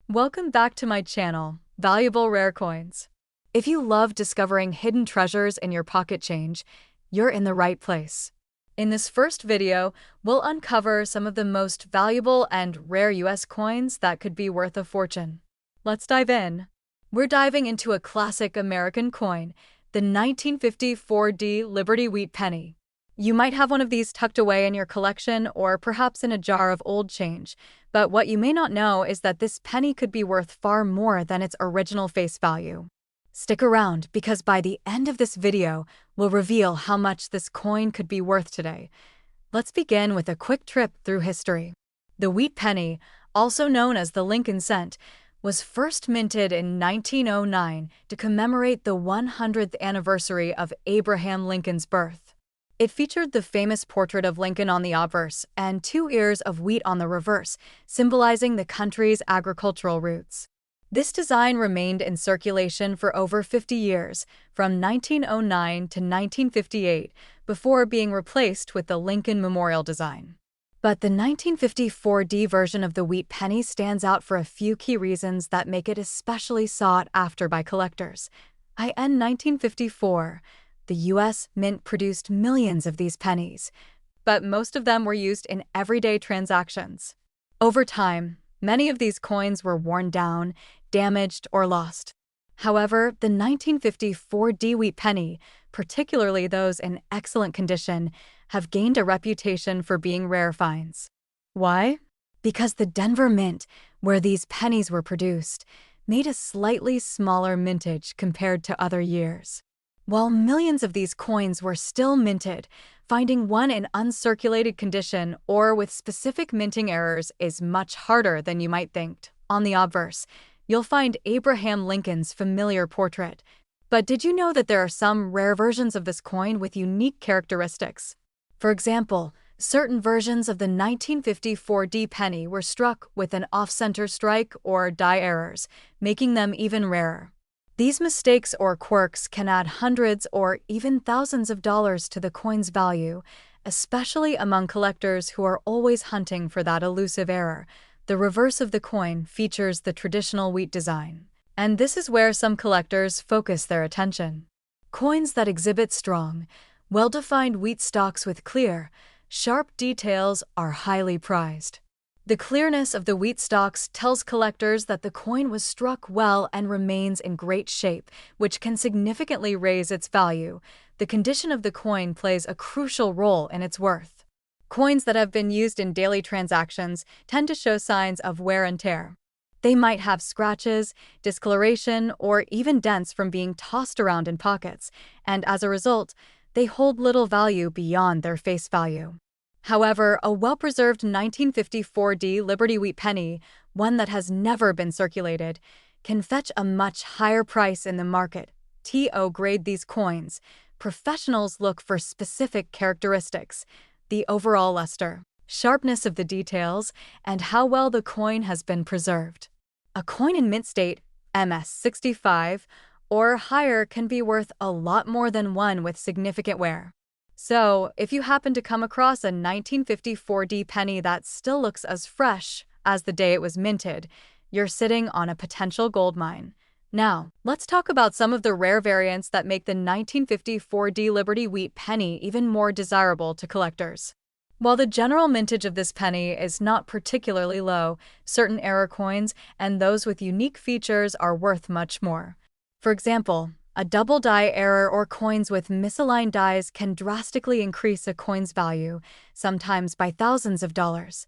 Welcome back to my channel, Valuable Rare Coins. If you love discovering hidden treasures in your pocket change, you're in the right place. In this first video, we'll uncover some of the most valuable and rare US coins that could be worth a fortune. Let's dive in. We're diving into a classic American coin, the 1954 Liberty Wheat Penny. You might have one of these tucked away in your collection or perhaps in a jar of old change, but what you may not know is that this penny could be worth far more than its original face value. Stick around because by the end of this video, we'll reveal how much this coin could be worth today. Let's begin with a quick trip through history. The wheat penny, also known as the Lincoln cent, was first minted in 1909 to commemorate the 100th anniversary of Abraham Lincoln's birth. It featured the famous portrait of Lincoln on the obverse and 2 ears of wheat on the reverse, symbolizing the country's agricultural roots. This design remained in circulation for over 50 years, from 1909 to 1958, before being replaced with the Lincoln Memorial design. But the 1954 version of the wheat penny stands out for a few key reasons that make it especially sought after by collectors. In 1954, the U.S. Mint produced millions of these pennies, but most of them were used in everyday transactions. Over time, many of these coins were worn down, damaged, or lost. However, the 1954 wheat penny, particularly those in excellent condition, have gained a reputation for being rare finds. Why? Because the Denver Mint, where these pennies were produced, made a slightly smaller mintage compared to other years. While millions of these coins were still minted, finding one in uncirculated condition or with specific minting errors is much harder than you might think. On the obverse, you'll find Abraham Lincoln's familiar portrait. But did you know that there are some rare versions of this coin with unique characteristics? For example, certain versions of the 1954 penny were struck with an off-center strike or die errors, making them even rarer. These mistakes or quirks can add hundreds or even thousands of dollars to the coin's value, especially among collectors who are always hunting for that elusive error. The reverse of the coin features the traditional wheat design, and this is where some collectors focus their attention. Coins that exhibit strong, well-defined wheat stalks with clear, sharp details are highly prized. The clearness of the wheat stalks tells collectors that the coin was struck well and remains in great shape, which can significantly raise its value. The condition of the coin plays a crucial role in its worth. Coins that have been used in daily transactions tend to show signs of wear and tear. They might have scratches, discoloration, or even dents from being tossed around in pockets, and as a result, they hold little value beyond their face value. However, a well-preserved 1954 Liberty Wheat penny, one that has never been circulated, can fetch a much higher price in the market. To grade these coins, professionals look for specific characteristics: the overall luster, sharpness of the details, and how well the coin has been preserved. A coin in mint state, MS65, or higher can be worth a lot more than one with significant wear. So, if you happen to come across a 1954 penny that still looks as fresh as the day it was minted, you're sitting on a potential gold mine. Now, let's talk about some of the rare variants that make the 1954 Liberty Wheat penny even more desirable to collectors. While the general mintage of this penny is not particularly low, certain error coins and those with unique features are worth much more. For example, a double die error or coins with misaligned dies can drastically increase a coin's value, sometimes by thousands of dollars.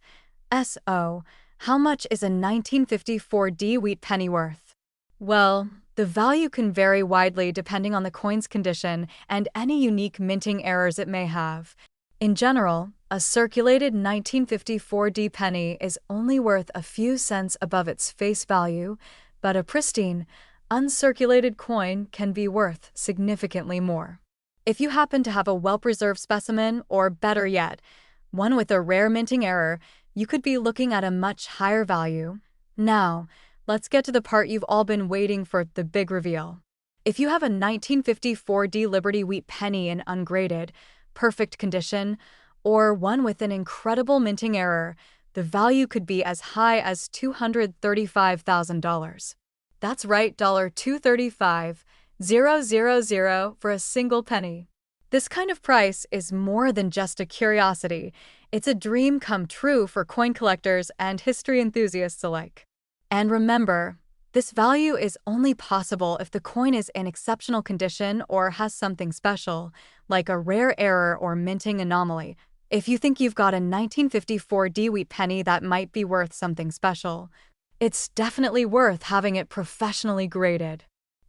So, how much is a 1954 wheat penny worth? Well, the value can vary widely depending on the coin's condition and any unique minting errors it may have. In general, a circulated 1954 penny is only worth a few cents above its face value, but a pristine, uncirculated coin can be worth significantly more. If you happen to have a well-preserved specimen, or better yet, one with a rare minting error, you could be looking at a much higher value. Now, let's get to the part you've all been waiting for, the big reveal. If you have a 1954 Liberty Wheat penny in ungraded, perfect condition, or one with an incredible minting error, the value could be as high as $235,000. That's right, $235,000 for a single penny. This kind of price is more than just a curiosity. It's a dream come true for coin collectors and history enthusiasts alike. And remember, this value is only possible if the coin is in exceptional condition or has something special, like a rare error or minting anomaly. If you think you've got a 1954 D-wheat penny that might be worth something special, it's definitely worth having it professionally graded.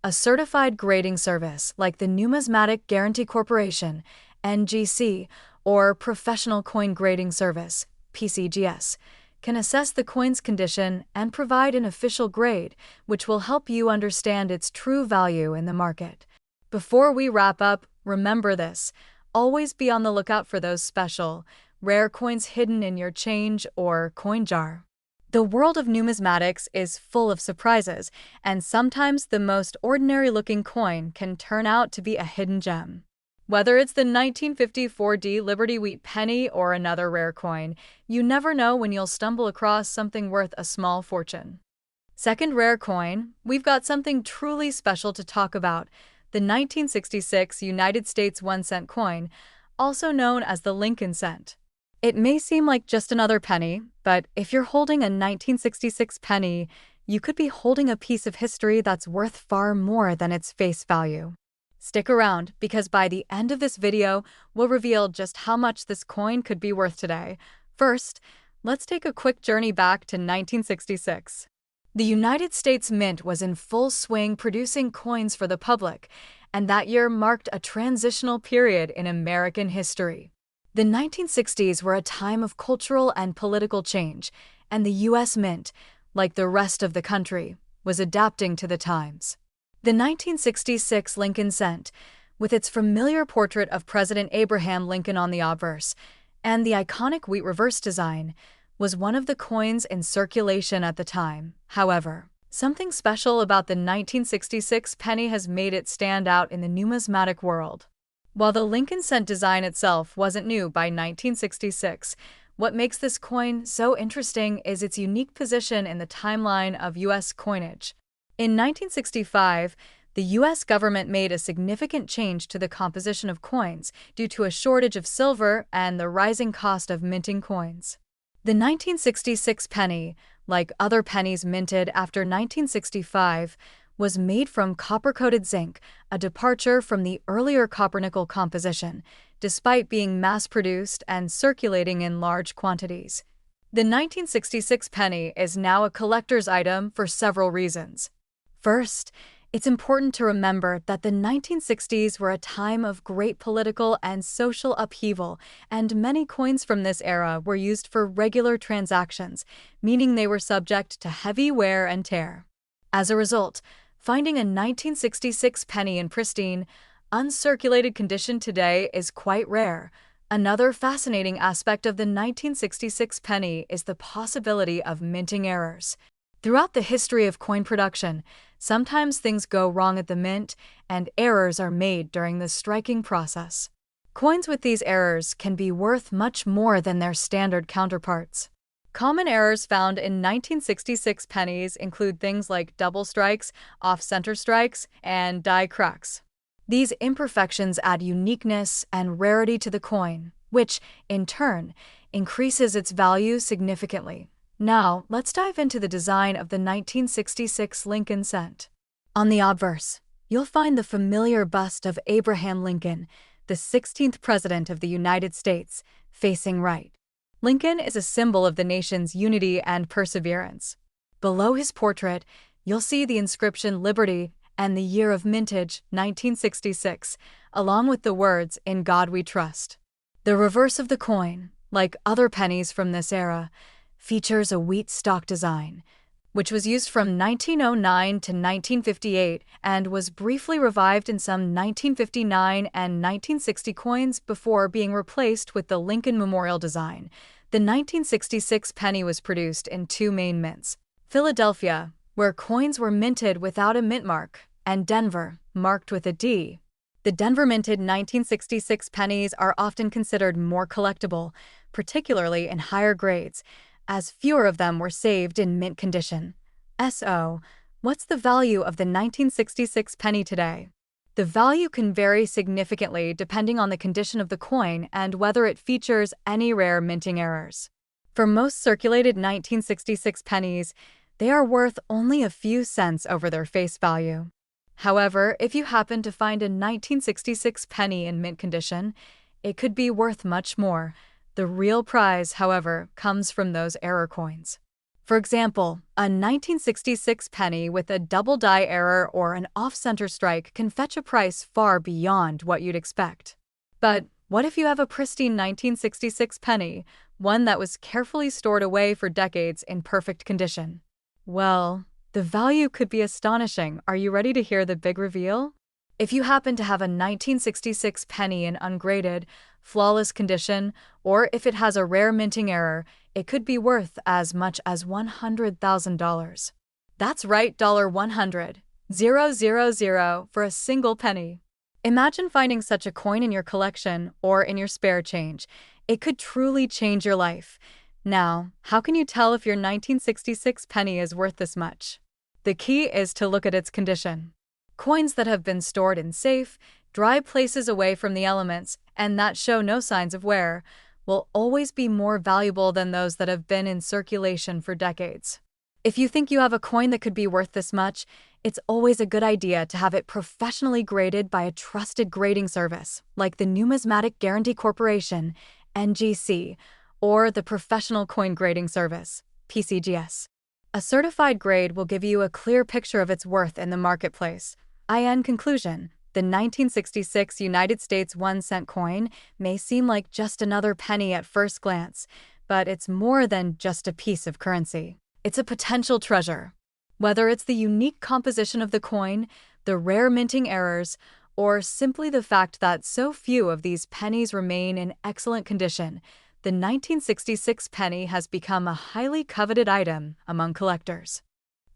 A certified grading service like the Numismatic Guarantee Corporation, NGC, or Professional Coin Grading Service, PCGS, can assess the coin's condition and provide an official grade, which will help you understand its true value in the market. Before we wrap up, remember this: always be on the lookout for those special, rare coins hidden in your change or coin jar. The world of numismatics is full of surprises, and sometimes the most ordinary-looking coin can turn out to be a hidden gem. Whether it's the 1954 D Liberty Wheat penny or another rare coin, you never know when you'll stumble across something worth a small fortune. Second rare coin, we've got something truly special to talk about: the 1966 United States 1-cent coin, also known as the Lincoln cent. It may seem like just another penny, but if you're holding a 1966 penny, you could be holding a piece of history that's worth far more than its face value. Stick around, because by the end of this video, we'll reveal just how much this coin could be worth today. First, let's take a quick journey back to 1966. The United States Mint was in full swing producing coins for the public, and that year marked a transitional period in American history. The 1960s were a time of cultural and political change, and the U.S. Mint, like the rest of the country, was adapting to the times. The 1966 Lincoln cent, with its familiar portrait of President Abraham Lincoln on the obverse, and the iconic wheat reverse design, was one of the coins in circulation at the time. However, something special about the 1966 penny has made it stand out in the numismatic world. While the Lincoln cent design itself wasn't new by 1966, what makes this coin so interesting is its unique position in the timeline of U.S. coinage. In 1965, the U.S. government made a significant change to the composition of coins due to a shortage of silver and the rising cost of minting coins. The 1966 penny, like other pennies minted after 1965, was made from copper-coated zinc, a departure from the earlier copper-nickel composition, despite being mass-produced and circulating in large quantities. The 1966 penny is now a collector's item for several reasons. First, it's important to remember that the 1960s were a time of great political and social upheaval, and many coins from this era were used for regular transactions, meaning they were subject to heavy wear and tear. As a result, finding a 1966 penny in pristine, uncirculated condition today is quite rare. Another fascinating aspect of the 1966 penny is the possibility of minting errors. Throughout the history of coin production, sometimes things go wrong at the mint, and errors are made during the striking process. Coins with these errors can be worth much more than their standard counterparts. Common errors found in 1966 pennies include things like double strikes, off-center strikes, and die cracks. These imperfections add uniqueness and rarity to the coin, which, in turn, increases its value significantly. Now, let's dive into the design of the 1966 Lincoln cent. On the obverse, you'll find the familiar bust of Abraham Lincoln, the 16th President of the United States, facing right. Lincoln is a symbol of the nation's unity and perseverance. Below his portrait, you'll see the inscription Liberty and the year of mintage, 1966, along with the words, "In God We Trust." The reverse of the coin, like other pennies from this era, features a wheat stock design, which was used from 1909 to 1958 and was briefly revived in some 1959 and 1960 coins before being replaced with the Lincoln Memorial design. The 1966 penny was produced in two main mints: Philadelphia, where coins were minted without a mint mark, and Denver, marked with a D. The Denver minted 1966 pennies are often considered more collectible, particularly in higher grades, as fewer of them were saved in mint condition. So, what's the value of the 1966 penny today? The value can vary significantly depending on the condition of the coin and whether it features any rare minting errors. For most circulated 1966 pennies, they are worth only a few cents over their face value. However, if you happen to find a 1966 penny in mint condition, it could be worth much more. The real prize, however, comes from those error coins. For example, a 1966 penny with a double die error or an off-center strike can fetch a price far beyond what you'd expect. But what if you have a pristine 1966 penny, one that was carefully stored away for decades in perfect condition? Well, the value could be astonishing. Are you ready to hear the big reveal? If you happen to have a 1966 penny in ungraded, flawless condition, or if it has a rare minting error, it could be worth as much as $100,000. That's right, $100,000 for a single penny. Imagine finding such a coin in your collection or in your spare change. It could truly change your life. Now, how can you tell if your 1966 penny is worth this much? The key is to look at its condition. Coins that have been stored in safe, dry places away from the elements and that show no signs of wear will always be more valuable than those that have been in circulation for decades. If you think you have a coin that could be worth this much, it's always a good idea to have it professionally graded by a trusted grading service like the Numismatic Guarantee Corporation, NGC, or the Professional Coin Grading Service, PCGS. A certified grade will give you a clear picture of its worth in the marketplace. In conclusion, the 1966 United States 1-cent coin may seem like just another penny at first glance, but it's more than just a piece of currency. It's a potential treasure. Whether it's the unique composition of the coin, the rare minting errors, or simply the fact that so few of these pennies remain in excellent condition, the 1966 penny has become a highly coveted item among collectors.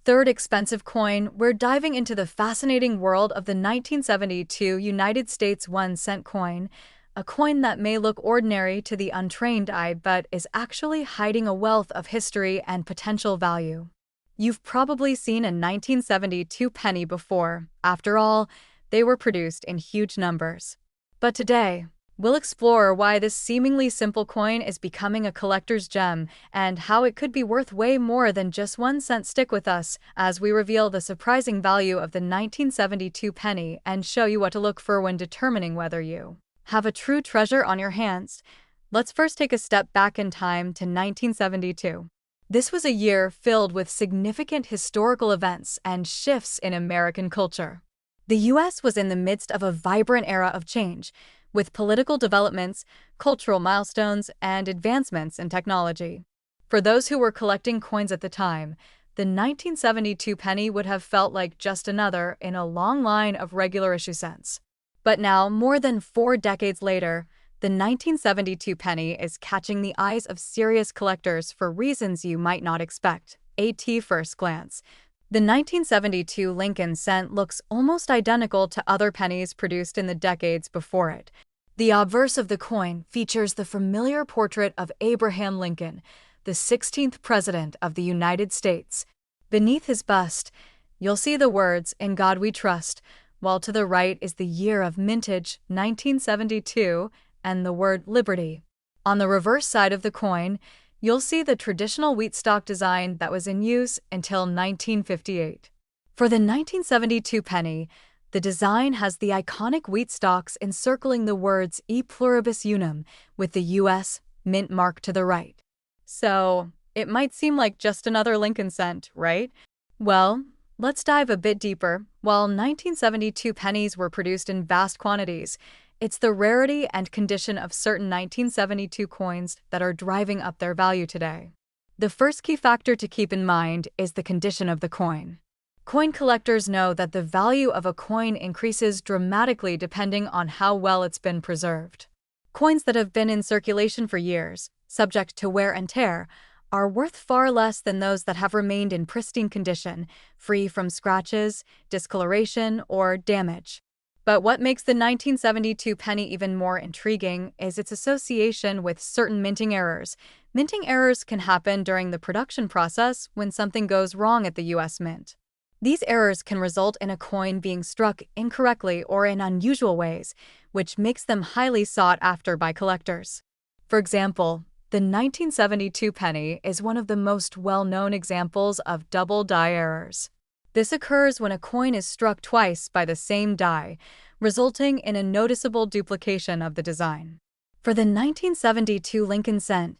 Third expensive coin, we're diving into the fascinating world of the 1972 United States 1-cent coin, a coin that may look ordinary to the untrained eye but is actually hiding a wealth of history and potential value. You've probably seen a 1972 penny before. After all, they were produced in huge numbers. But today, we'll explore why this seemingly simple coin is becoming a collector's gem and how it could be worth way more than just 1 cent. Stick with us as we reveal the surprising value of the 1972 penny and show you what to look for when determining whether you have a true treasure on your hands. Let's first take a step back in time to 1972. This was a year filled with significant historical events and shifts in American culture. The U.S. was in the midst of a vibrant era of change, with political developments, cultural milestones, and advancements in technology. For those who were collecting coins at the time, the 1972 penny would have felt like just another in a long line of regular issue cents. But now, more than 4 decades later, the 1972 penny is catching the eyes of serious collectors for reasons you might not expect. At first glance, the 1972 Lincoln cent looks almost identical to other pennies produced in the decades before it. The obverse of the coin features the familiar portrait of Abraham Lincoln, the 16th President of the United States. Beneath his bust, you'll see the words, "In God We Trust," while to the right is the year of mintage, 1972, and the word "Liberty." On the reverse side of the coin, you'll see the traditional wheat stalk design that was in use until 1958. For the 1972 penny, the design has the iconic wheat stalks encircling the words "E pluribus unum" with the U.S. mint mark to the right. So, it might seem like just another Lincoln cent, right? Well, let's dive a bit deeper. While 1972 pennies were produced in vast quantities, it's the rarity and condition of certain 1972 coins that are driving up their value today. The first key factor to keep in mind is the condition of the coin. Coin collectors know that the value of a coin increases dramatically depending on how well it's been preserved. Coins that have been in circulation for years, subject to wear and tear, are worth far less than those that have remained in pristine condition, free from scratches, discoloration, or damage. But what makes the 1972 penny even more intriguing is its association with certain minting errors. Minting errors can happen during the production process when something goes wrong at the US Mint. These errors can result in a coin being struck incorrectly or in unusual ways, which makes them highly sought after by collectors. For example, the 1972 penny is one of the most well-known examples of double die errors. This occurs when a coin is struck twice by the same die, resulting in a noticeable duplication of the design. For the 1972 Lincoln cent,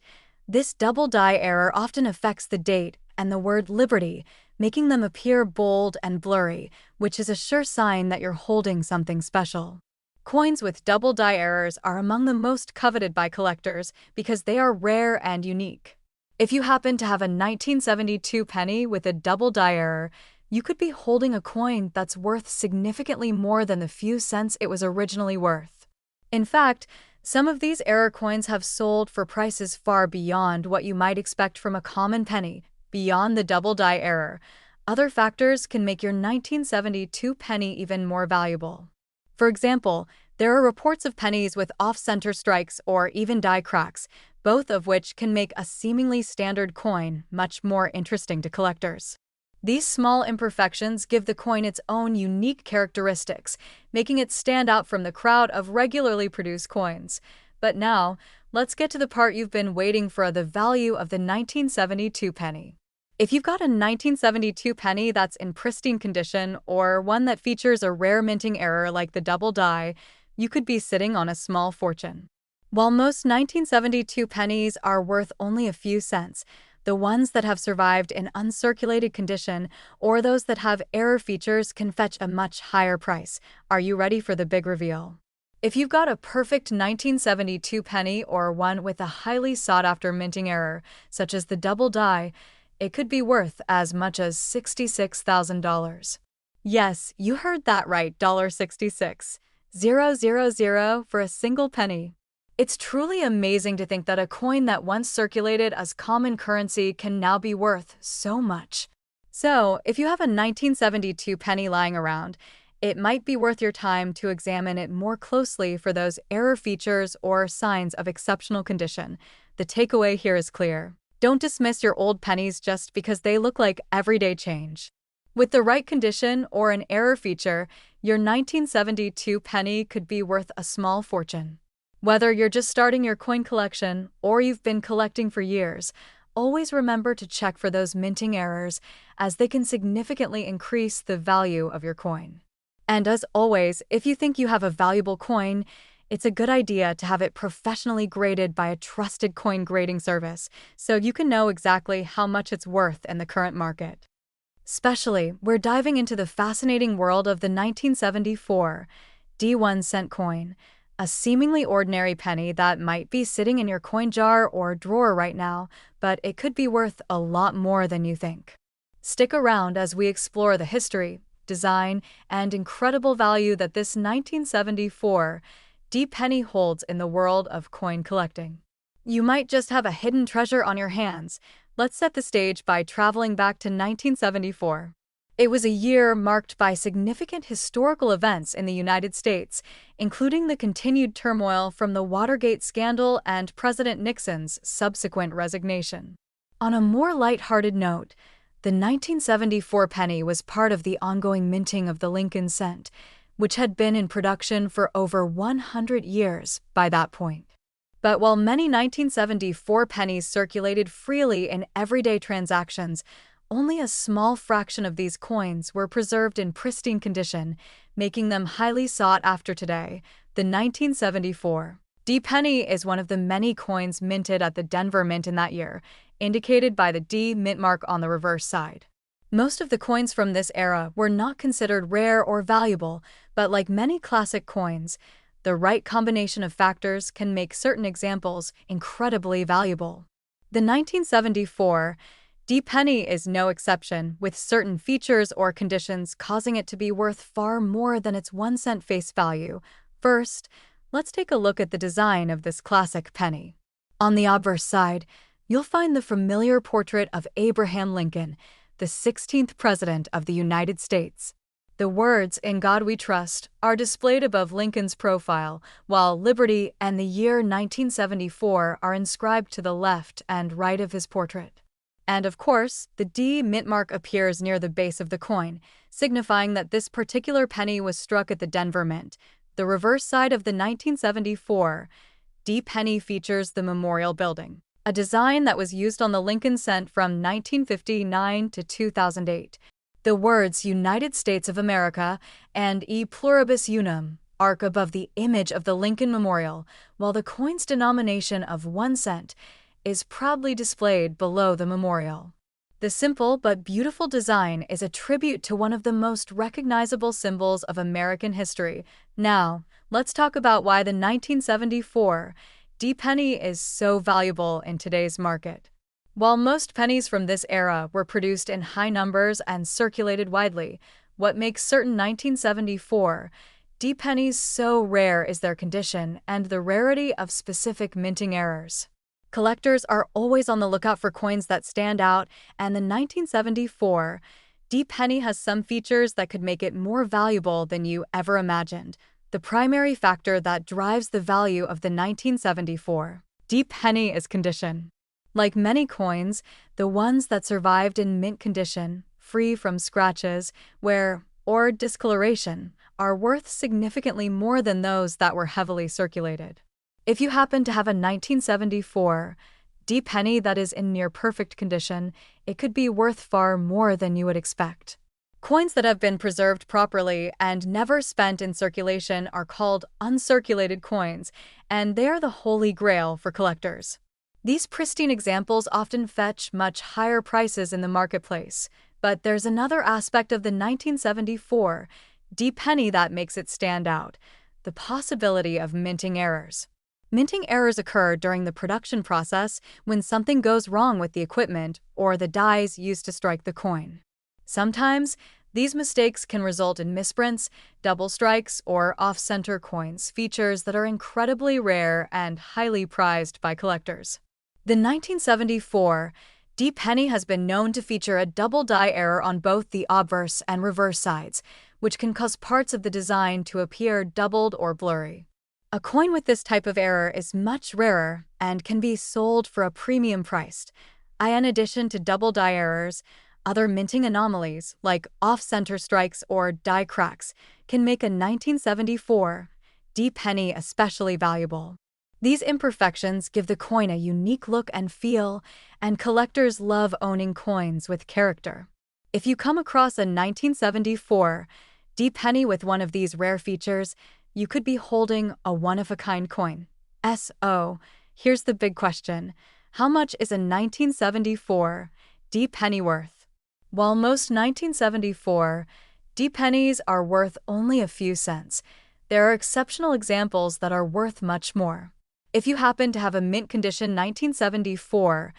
this double die error often affects the date and the word Liberty, making them appear bold and blurry, which is a sure sign that you're holding something special. Coins with double die errors are among the most coveted by collectors because they are rare and unique. If you happen to have a 1972 penny with a double die error, you could be holding a coin that's worth significantly more than the few cents it was originally worth. In fact, some of these error coins have sold for prices far beyond what you might expect from a common penny. Beyond the double die error, other factors can make your 1972 penny even more valuable. For example, there are reports of pennies with off-center strikes or even die cracks, both of which can make a seemingly standard coin much more interesting to collectors. These small imperfections give the coin its own unique characteristics, making it stand out from the crowd of regularly produced coins. But now, let's get to the part you've been waiting for: the value of the 1972 penny. If you've got a 1972 penny that's in pristine condition or one that features a rare minting error like the double die, you could be sitting on a small fortune. While most 1972 pennies are worth only a few cents, the ones that have survived in uncirculated condition or those that have error features can fetch a much higher price. Are you ready for the big reveal? If you've got a perfect 1972 penny or one with a highly sought-after minting error, such as the double die, it could be worth as much as $66,000. Yes, you heard that right, $66,000 for a single penny. It's truly amazing to think that a coin that once circulated as common currency can now be worth so much. So, if you have a 1972 penny lying around, it might be worth your time to examine it more closely for those error features or signs of exceptional condition. The takeaway here is clear. Don't dismiss your old pennies just because they look like everyday change. With the right condition or an error feature, your 1972 penny could be worth a small fortune. Whether you're just starting your coin collection or you've been collecting for years, always remember to check for those minting errors, as they can significantly increase the value of your coin. And as always, if you think you have a valuable coin, it's a good idea to have it professionally graded by a trusted coin grading service so you can know exactly how much it's worth in the current market. Especially, we're diving into the fascinating world of the 1974 D1 cent coin, a seemingly ordinary penny that might be sitting in your coin jar or drawer right now, but it could be worth a lot more than you think. Stick around as we explore the history, design, and incredible value that this 1974 D penny holds in the world of coin collecting. You might just have a hidden treasure on your hands. Let's set the stage by traveling back to 1974. It was a year marked by significant historical events in the United States, including the continued turmoil from the Watergate scandal and President Nixon's subsequent resignation. On a more lighthearted note, the 1974 penny was part of the ongoing minting of the Lincoln cent, which had been in production for over 100 years by that point. But while many 1974 pennies circulated freely in everyday transactions, only a small fraction of these coins were preserved in pristine condition, making them highly sought after today. The 1974 D penny is one of the many coins minted at the Denver Mint in that year, indicated by the D mint mark on the reverse side. Most of the coins from this era were not considered rare or valuable, but like many classic coins, the right combination of factors can make certain examples incredibly valuable. The 1974 D penny is no exception, with certain features or conditions causing it to be worth far more than its 1 cent face value. First, let's take a look at the design of this classic penny. On the obverse side, you'll find the familiar portrait of Abraham Lincoln, the 16th President of the United States. The words "In God We Trust" are displayed above Lincoln's profile, while "Liberty" and the year 1974 are inscribed to the left and right of his portrait. And of course, the D mint mark appears near the base of the coin, signifying that this particular penny was struck at the Denver Mint. The reverse side of the 1974 D penny features the Memorial Building, a design that was used on the Lincoln cent from 1959 to 2008. The words "United States of America" and "E Pluribus Unum" arc above the image of the Lincoln Memorial, while the coin's denomination of 1 cent is proudly displayed below the memorial. The simple but beautiful design is a tribute to one of the most recognizable symbols of American history. Now, let's talk about why the 1974 D penny is so valuable in today's market. While most pennies from this era were produced in high numbers and circulated widely, what makes certain 1974 D pennies so rare is their condition and the rarity of specific minting errors. Collectors are always on the lookout for coins that stand out, and the 1974 D penny has some features that could make it more valuable than you ever imagined. The primary factor that drives the value of the 1974 D penny is condition. Like many coins, the ones that survived in mint condition, free from scratches, wear, or discoloration, are worth significantly more than those that were heavily circulated. If you happen to have a 1974 D penny that is in near perfect condition, it could be worth far more than you would expect. Coins that have been preserved properly and never spent in circulation are called uncirculated coins, and they are the holy grail for collectors. These pristine examples often fetch much higher prices in the marketplace, but there's another aspect of the 1974 D penny that makes it stand out: the possibility of minting errors. Minting errors occur during the production process when something goes wrong with the equipment or the dies used to strike the coin. Sometimes, these mistakes can result in misprints, double strikes, or off-center coins, features that are incredibly rare and highly prized by collectors. The 1974 D penny has been known to feature a double die error on both the obverse and reverse sides, which can cause parts of the design to appear doubled or blurry. A coin with this type of error is much rarer and can be sold for a premium price. In addition to double die errors, other minting anomalies, like off-center strikes or die cracks, can make a 1974 D penny especially valuable. These imperfections give the coin a unique look and feel, and collectors love owning coins with character. If you come across a 1974 D penny with one of these rare features, you could be holding a one-of-a-kind coin. So, here's the big question: how much is a 1974 D penny worth? While most 1974 D pennies are worth only a few cents, there are exceptional examples that are worth much more. If you happen to have a mint condition 1974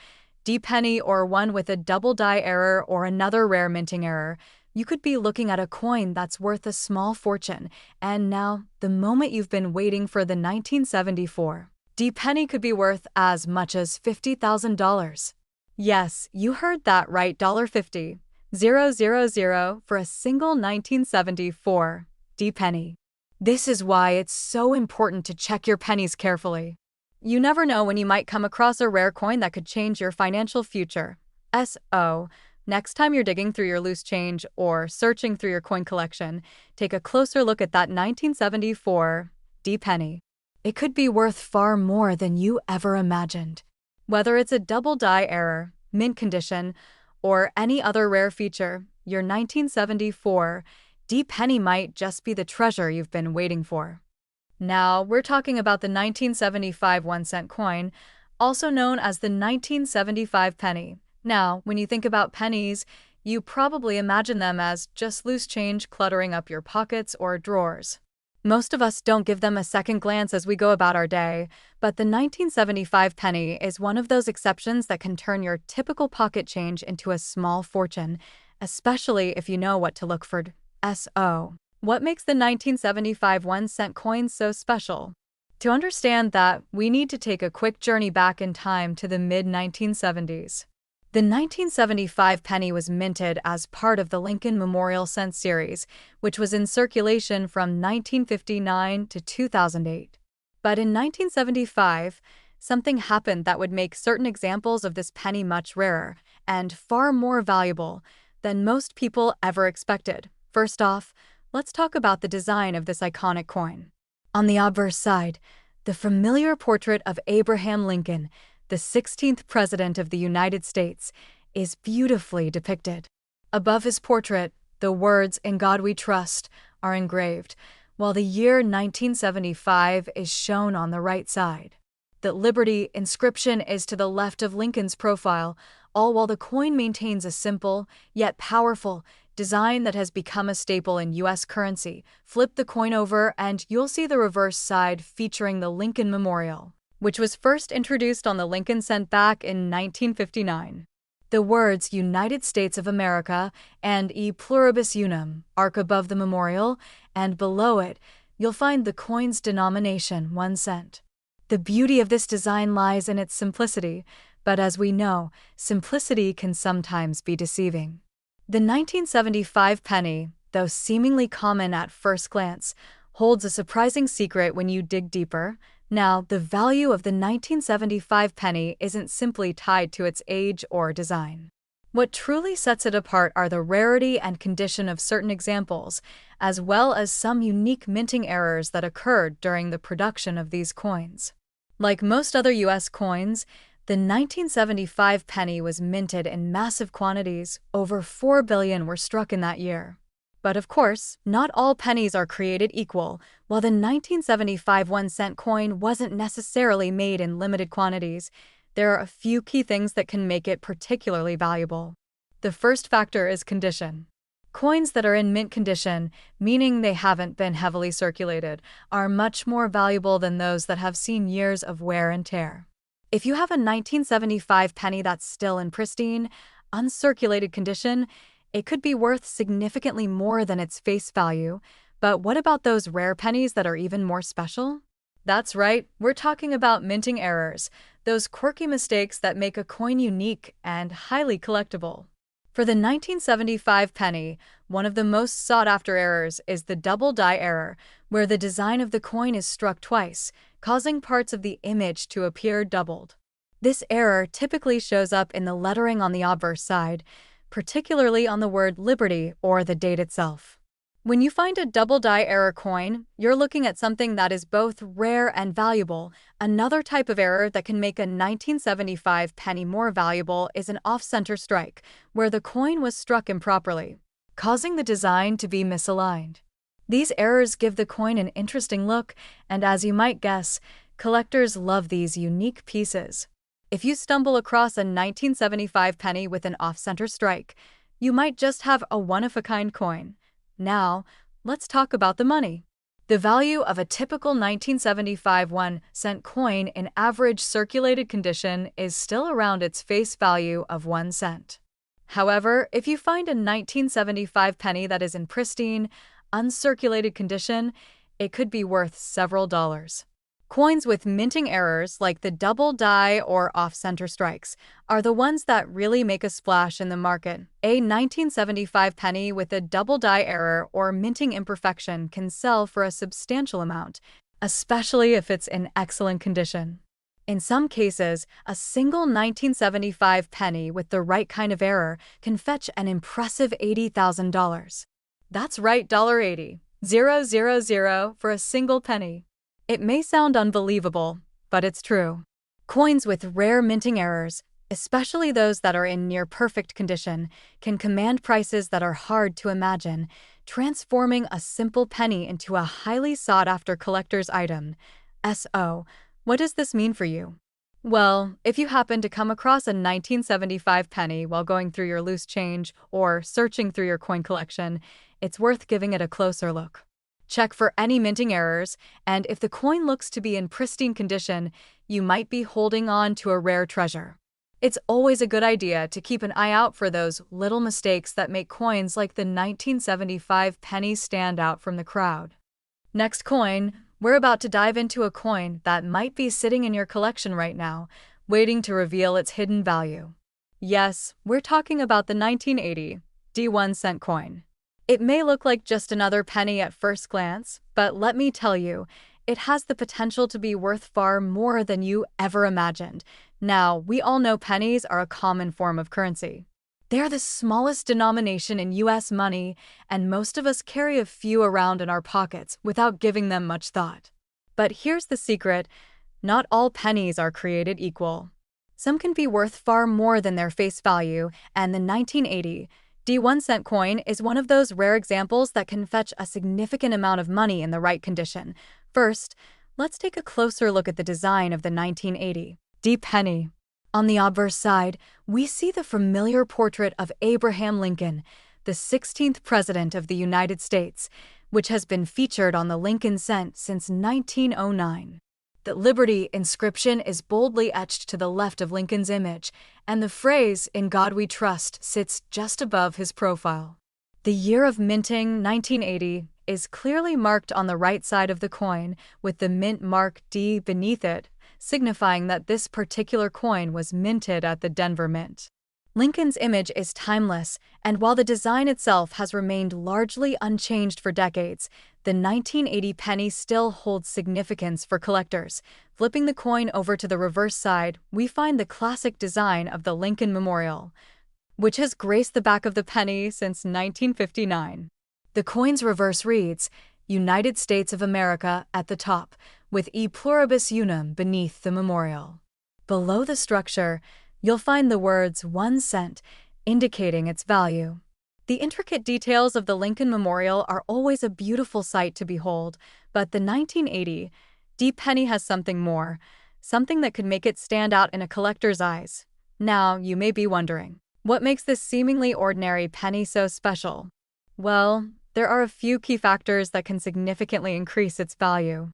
D penny or one with a double die error or another rare minting error, you could be looking at a coin that's worth a small fortune, and now, the moment you've been waiting for, the 1974 D penny could be worth as much as $50,000. Yes, you heard that right, $50,000 for a single 1974 D penny. This is why it's so important to check your pennies carefully. You never know when you might come across a rare coin that could change your financial future. Next time you're digging through your loose change or searching through your coin collection, take a closer look at that 1974 D penny. It could be worth far more than you ever imagined. Whether it's a double die error, mint condition, or any other rare feature, your 1974 D penny might just be the treasure you've been waiting for. Now, we're talking about the 1975 1-cent coin, also known as the 1975 penny. Now, when you think about pennies, you probably imagine them as just loose change cluttering up your pockets or drawers. Most of us don't give them a second glance as we go about our day, but the 1975 penny is one of those exceptions that can turn your typical pocket change into a small fortune, especially if you know what to look for. What makes the 1975 1-cent coin so special? To understand that, we need to take a quick journey back in time to the mid-1970s. The 1975 penny was minted as part of the Lincoln Memorial Cent series, which was in circulation from 1959 to 2008. But in 1975, something happened that would make certain examples of this penny much rarer and far more valuable than most people ever expected. First off, let's talk about the design of this iconic coin. On the obverse side, the familiar portrait of Abraham Lincoln, the 16th President of the United States, is beautifully depicted. Above his portrait, the words "In God We Trust" are engraved, while the year 1975 is shown on the right side. The Liberty inscription is to the left of Lincoln's profile, all while the coin maintains a simple, yet powerful, design that has become a staple in U.S. currency. Flip the coin over and you'll see the reverse side featuring the Lincoln Memorial, which was first introduced on the Lincoln Cent back in 1959. The words "United States of America" and "E Pluribus Unum" arc above the memorial, and below it, you'll find the coin's denomination, 1 cent. The beauty of this design lies in its simplicity, but as we know, simplicity can sometimes be deceiving. The 1975 penny, though seemingly common at first glance, holds a surprising secret when you dig deeper. Now, the value of the 1975 penny isn't simply tied to its age or design. What truly sets it apart are the rarity and condition of certain examples, as well as some unique minting errors that occurred during the production of these coins. Like most other U.S. coins, the 1975 penny was minted in massive quantities. Over 4 billion were struck in that year. But of course, not all pennies are created equal. While the 1975 1-cent coin wasn't necessarily made in limited quantities, there are a few key things that can make it particularly valuable. The first factor is condition. Coins that are in mint condition, meaning they haven't been heavily circulated, are much more valuable than those that have seen years of wear and tear. If you have a 1975 penny that's still in pristine, uncirculated condition, it could be worth significantly more than its face value. But what about those rare pennies that are even more special? That's right, we're talking about minting errors, those quirky mistakes that make a coin unique and highly collectible. For the 1975 penny, one of the most sought-after errors is the double die error, where the design of the coin is struck twice, causing parts of the image to appear doubled. This error typically shows up in the lettering on the obverse side, particularly on the word Liberty or the date itself. When you find a double die error coin, you're looking at something that is both rare and valuable. Another type of error that can make a 1975 penny more valuable is an off-center strike, where the coin was struck improperly, causing the design to be misaligned. These errors give the coin an interesting look, and as you might guess, collectors love these unique pieces. If you stumble across a 1975 penny with an off-center strike, you might just have a one-of-a-kind coin. Now, let's talk about the money. The value of a typical 1975 1-cent coin in average circulated condition is still around its face value of 1 cent. However, if you find a 1975 penny that is in pristine, uncirculated condition, it could be worth several dollars. Coins with minting errors like the double die or off-center strikes are the ones that really make a splash in the market. A 1975 penny with a double die error or minting imperfection can sell for a substantial amount, especially if it's in excellent condition. In some cases, a single 1975 penny with the right kind of error can fetch an impressive $80,000. That's right, $80,000 for a single penny. It may sound unbelievable, but it's true. Coins with rare minting errors, especially those that are in near-perfect condition, can command prices that are hard to imagine, transforming a simple penny into a highly sought-after collector's item. So, what does this mean for you? Well, if you happen to come across a 1975 penny while going through your loose change or searching through your coin collection, it's worth giving it a closer look. Check for any minting errors, and if the coin looks to be in pristine condition, you might be holding on to a rare treasure. It's always a good idea to keep an eye out for those little mistakes that make coins like the 1975 penny stand out from the crowd. Next coin, we're about to dive into a coin that might be sitting in your collection right now, waiting to reveal its hidden value. Yes, we're talking about the 1980 D1 cent coin. It may look like just another penny at first glance, but let me tell you, it has the potential to be worth far more than you ever imagined. Now, we all know pennies are a common form of currency. They're the smallest denomination in US money, and most of us carry a few around in our pockets without giving them much thought. But here's the secret: not all pennies are created equal. Some can be worth far more than their face value, and the 1980 D1 cent coin is one of those rare examples that can fetch a significant amount of money in the right condition. First, let's take a closer look at the design of the 1980 D penny. On the obverse side, we see the familiar portrait of Abraham Lincoln, the 16th President of the United States, which has been featured on the Lincoln cent since 1909. The Liberty inscription is boldly etched to the left of Lincoln's image, and the phrase, "In God We Trust," sits just above his profile. The year of minting, 1980, is clearly marked on the right side of the coin, with the mint mark D beneath it, signifying that this particular coin was minted at the Denver Mint. Lincoln's image is timeless, and while the design itself has remained largely unchanged for decades, the 1980 penny still holds significance for collectors. Flipping the coin over to the reverse side, we find the classic design of the Lincoln Memorial, which has graced the back of the penny since 1959. The coin's reverse reads, "United States of America" at the top, with E pluribus unum beneath the memorial. Below the structure, you'll find the words 1 cent, indicating its value. The intricate details of the Lincoln Memorial are always a beautiful sight to behold, but the 1980 D penny has something more, something that could make it stand out in a collector's eyes. Now, you may be wondering, what makes this seemingly ordinary penny so special? Well, there are a few key factors that can significantly increase its value.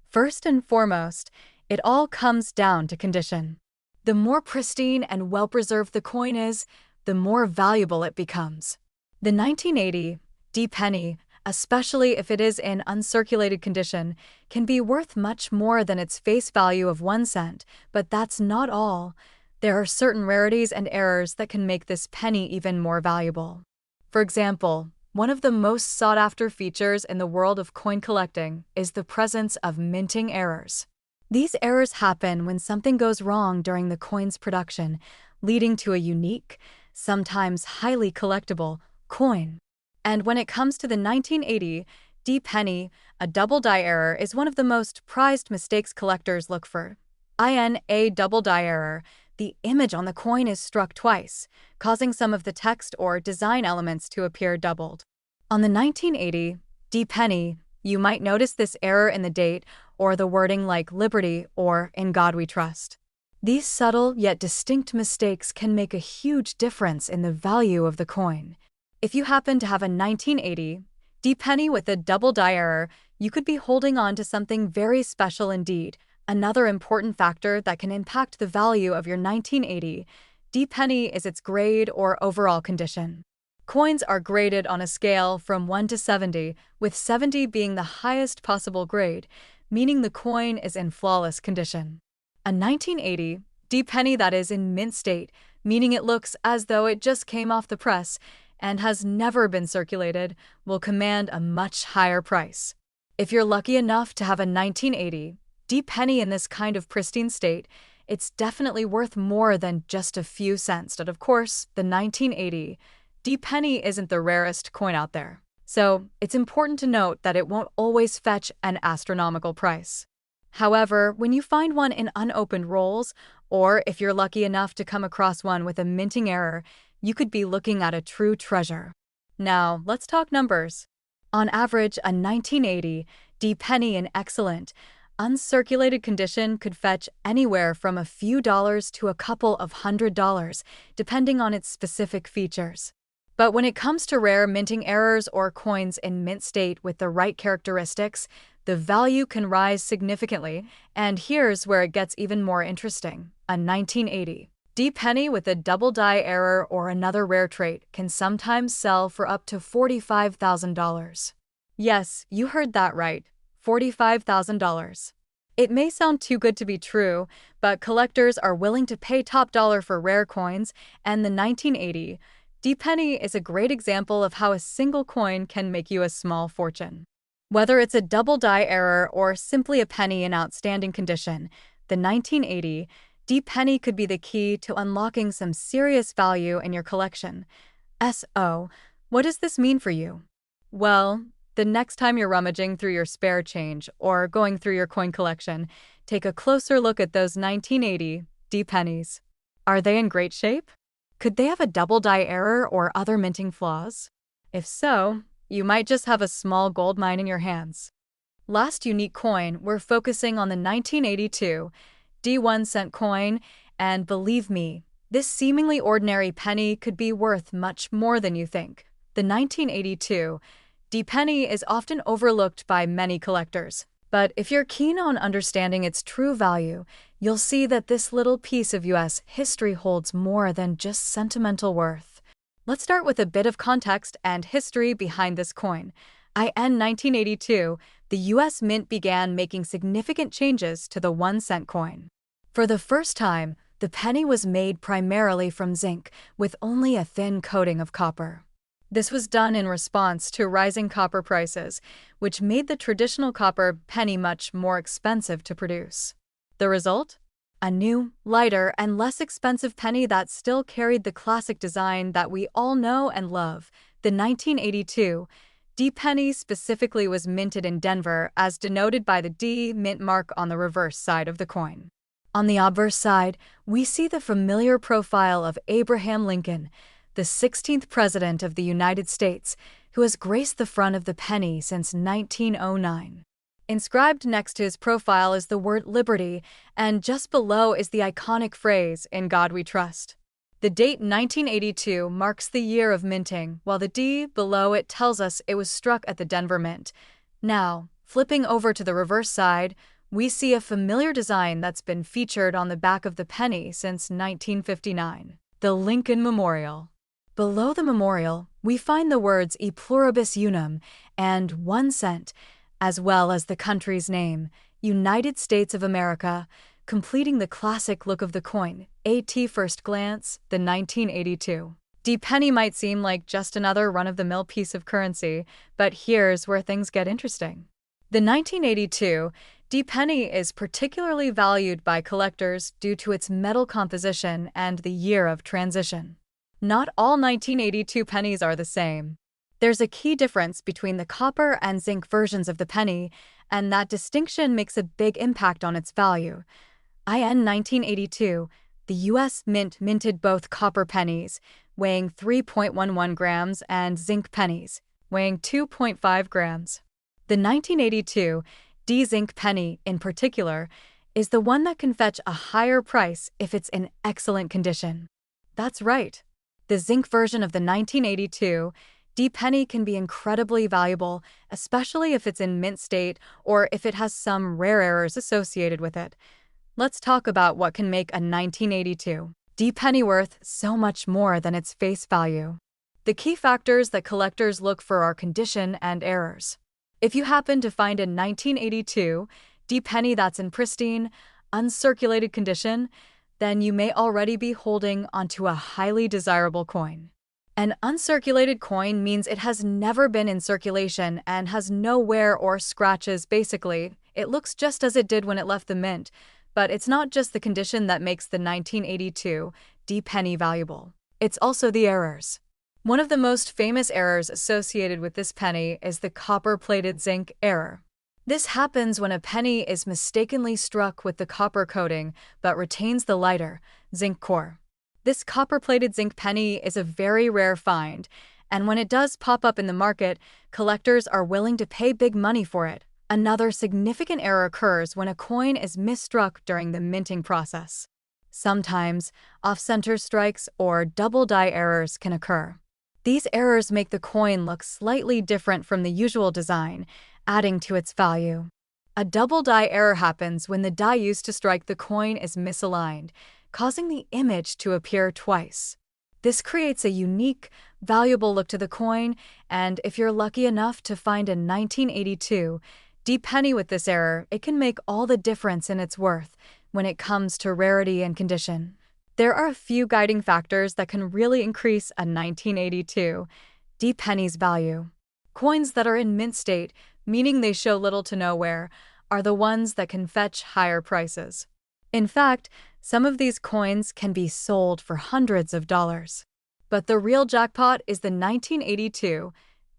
First and foremost, it all comes down to condition. The more pristine and well-preserved the coin is, the more valuable it becomes. The 1980 D penny, especially if it is in uncirculated condition, can be worth much more than its face value of 1 cent, but that's not all. There are certain rarities and errors that can make this penny even more valuable. For example, one of the most sought-after features in the world of coin collecting is the presence of minting errors. These errors happen when something goes wrong during the coin's production, leading to a unique, sometimes highly collectible, coin. And when it comes to the 1980 D penny, a double die error is one of the most prized mistakes collectors look for. In a double die error, the image on the coin is struck twice, causing some of the text or design elements to appear doubled. On the 1980 D penny, you might notice this error in the date or the wording like "Liberty" or "In God We Trust." These subtle yet distinct mistakes can make a huge difference in the value of the coin. If you happen to have a 1980 D penny with a double die error, you could be holding on to something very special indeed. Another important factor that can impact the value of your 1980 D penny is its grade or overall condition. Coins are graded on a scale from 1 to 70, with 70 being the highest possible grade, meaning the coin is in flawless condition. A 1980 D penny that is in mint state, meaning it looks as though it just came off the press and has never been circulated, will command a much higher price. If you're lucky enough to have a 1980 D penny in this kind of pristine state, it's definitely worth more than just a few cents. But of course, the 1980 D penny isn't the rarest coin out there, so it's important to note that it won't always fetch an astronomical price. However, when you find one in unopened rolls, or if you're lucky enough to come across one with a minting error, you could be looking at a true treasure. Now, let's talk numbers. On average, a 1980 D penny in excellent, uncirculated condition could fetch anywhere from a few dollars to a couple of $100, depending on its specific features. But when it comes to rare minting errors or coins in mint state with the right characteristics, the value can rise significantly, and here's where it gets even more interesting. A 1980 D penny with a double die error or another rare trait can sometimes sell for up to $45,000. Yes, you heard that right, $45,000. It may sound too good to be true, but collectors are willing to pay top dollar for rare coins, and the 1980 D penny is a great example of how a single coin can make you a small fortune. Whether it's a double die error or simply a penny in outstanding condition, the 1980 D penny could be the key to unlocking some serious value in your collection. So, what does this mean for you? Well, the next time you're rummaging through your spare change or going through your coin collection, take a closer look at those 1980 D pennies. Are they in great shape? Could they have a double die error or other minting flaws? If so, you might just have a small gold mine in your hands. Last unique coin, we're focusing on the 1982 D 1-cent coin, and believe me, this seemingly ordinary penny could be worth much more than you think. The 1982 D penny is often overlooked by many collectors, but if you're keen on understanding its true value, you'll see that this little piece of US history holds more than just sentimental worth. Let's start with a bit of context and history behind this coin. In 1982, the US Mint began making significant changes to the 1-cent coin. For the first time, the penny was made primarily from zinc, with only a thin coating of copper. This was done in response to rising copper prices, which made the traditional copper penny much more expensive to produce. The result? A new, lighter, and less expensive penny that still carried the classic design that we all know and love. The 1982 D penny specifically was minted in Denver, as denoted by the D mint mark on the reverse side of the coin. On the obverse side, we see the familiar profile of Abraham Lincoln, the 16th President of the United States, who has graced the front of the penny since 1909. Inscribed next to his profile is the word liberty, and just below is the iconic phrase, "In God We Trust." The date 1982 marks the year of minting, while the D below it tells us it was struck at the Denver Mint. Now, flipping over to the reverse side, we see a familiar design that's been featured on the back of the penny since 1959, the Lincoln Memorial. Below the memorial, we find the words E pluribus unum and 1 cent, as well as the country's name, United States of America, completing the classic look of the coin. At first glance, the 1982 D penny might seem like just another run-of-the-mill piece of currency, but here's where things get interesting. The 1982 D penny is particularly valued by collectors due to its metal composition and the year of transition. Not all 1982 pennies are the same. There's a key difference between the copper and zinc versions of the penny, and that distinction makes a big impact on its value. In 1982, the US Mint minted both copper pennies, weighing 3.11 grams, and zinc pennies, weighing 2.5 grams. The 1982 D zinc penny, in particular, is the one that can fetch a higher price if it's in excellent condition. That's right. The zinc version of the 1982 D penny can be incredibly valuable, especially if it's in mint state or if it has some rare errors associated with it. Let's talk about what can make a 1982 D penny worth so much more than its face value. The key factors that collectors look for are condition and errors. If you happen to find a 1982 D penny that's in pristine, uncirculated condition, then you may already be holding onto a highly desirable coin. An uncirculated coin means it has never been in circulation and has no wear or scratches. Basically, it looks just as it did when it left the mint, but it's not just the condition that makes the 1982 D penny valuable. It's also the errors. One of the most famous errors associated with this penny is the copper-plated zinc error. This happens when a penny is mistakenly struck with the copper coating but retains the lighter, zinc core. This copper-plated zinc penny is a very rare find, and when it does pop up in the market, collectors are willing to pay big money for it. Another significant error occurs when a coin is misstruck during the minting process. Sometimes, off-center strikes or double die errors can occur. These errors make the coin look slightly different from the usual design, adding to its value. A double die error happens when the die used to strike the coin is misaligned, causing the image to appear twice. This creates a unique, valuable look to the coin, and if you're lucky enough to find a 1982 D-penny with this error, it can make all the difference in its worth when it comes to rarity and condition. There are a few guiding factors that can really increase a 1982 D-penny's value. Coins that are in mint state, meaning they show little to no wear, are the ones that can fetch higher prices. In fact, some of these coins can be sold for hundreds of dollars. But the real jackpot is the 1982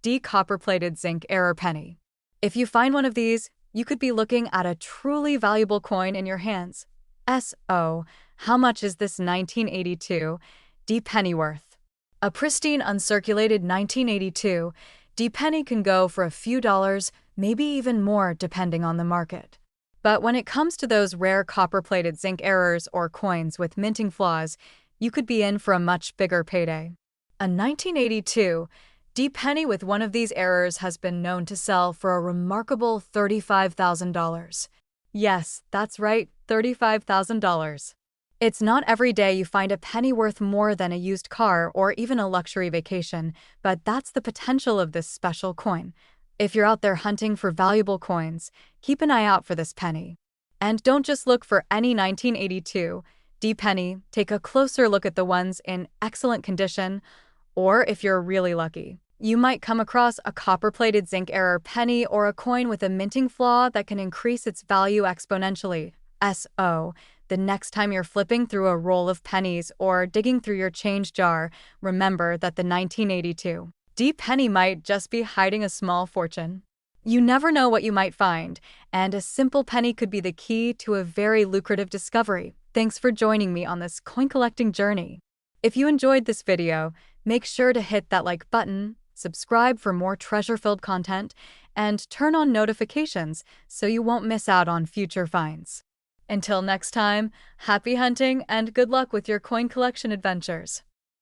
D copper-plated zinc error penny. If you find one of these, you could be looking at a truly valuable coin in your hands. So, how much is this 1982 D penny worth? A pristine uncirculated 1982 D penny can go for a few dollars, maybe even more depending on the market. But when it comes to those rare copper-plated zinc errors or coins with minting flaws, you could be in for a much bigger payday. A 1982 D-penny with one of these errors has been known to sell for a remarkable $35,000. Yes, that's right, $35,000. It's not every day you find a penny worth more than a used car or even a luxury vacation, but that's the potential of this special coin. If you're out there hunting for valuable coins, keep an eye out for this penny. And don't just look for any 1982 D-penny, take a closer look at the ones in excellent condition, or if you're really lucky, you might come across a copper-plated zinc error penny or a coin with a minting flaw that can increase its value exponentially. The next time you're flipping through a roll of pennies or digging through your change jar, remember that the 1982 D-penny might just be hiding a small fortune. You never know what you might find, and a simple penny could be the key to a very lucrative discovery. Thanks for joining me on this coin collecting journey. If you enjoyed this video, make sure to hit that like button, subscribe for more treasure-filled content, and turn on notifications so you won't miss out on future finds. Until next time, happy hunting and good luck with your coin collection adventures.